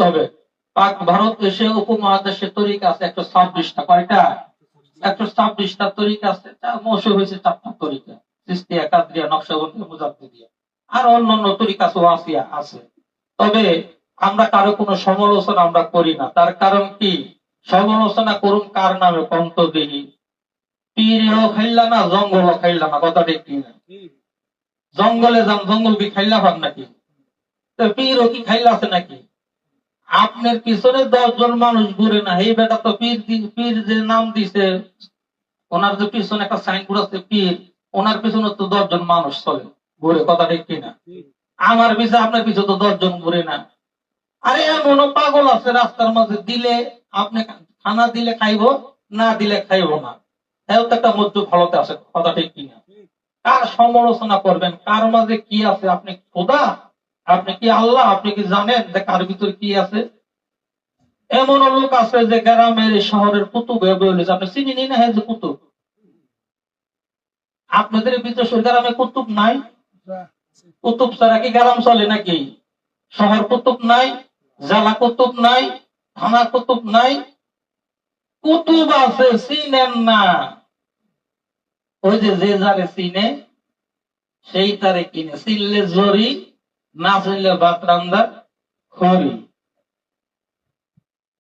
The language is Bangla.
হবে। পাক ভারত দেশে উপমহাদেশে তরিকা আছে 126টা। কয়টা? 126টা তরিকা আছে। মশহুর হয়েছে 4টা তরিকা, চিশতিয়া, কাদরিয়া, নকশবন্দি, মুজাদ্দিদিয়া। আর অন্যান্য তরিকা ওয়াসিয়া আছে। তবে আমরা কারো কোনো সমালোচনা আমরা করি না। তার কারণ কি? সমালোচনা করুন কার নামে? পন্তদেহী পীরও খাইলা না, জঙ্গলও খাইলা না। কথা ঠিক কিনা? জঙ্গলে যান, জঙ্গল কি খাইলা পান নাকি? পীরও কি খাইলা আছে নাকি? আপনার পিছনে 10 জন মানুষ ঘুরে না, এই বেটা তো পীর পীর যে নাম দিছে, ওনার যে পিছনে একটা সাইনবোর্ড আছে পীর, ওনার পিছনে তো 10 জন মানুষ চলে ঘুরে। কথা ঠিক কিনা? আমার পিছে আপনার পিছনে তো 10 জন ঘুরে না। আরে এমনও পাগল আছে রাস্তার মাঝে, দিলে আপনি খানা দিলে খাইব, না দিলে খাইব না। এও তো একটা মধ্য ভালোতে আছে। কথা ঠিক কিনা? কার সমালোচনা করবেন? কার মাঝে কি আছে? আপনি খোদা? আপনি কি আল্লাহ? আপনি কি জানেন যে কার ভিতরে কি আছে? এমন লোক আছে যে গ্রামের শহরের কুতুব বলেছে, আপনি চিনি নি না? হ্যাঁ, যে কুতুব। আপনাদের ভিতরে গ্রামে কুতুব নাই? কুতুব ছাড়া কি গ্রাম চলে নাকি? শহর কুতুব নাই, জেলা কুতুব নাই, থানা কুতুব নাই? কুতুব আছে, চিনেন না। ওই যে যে যারে চিনে সেই তারে কিনে, চিনলে জরি, না চিনলে ভাত রান্দার খড়ি।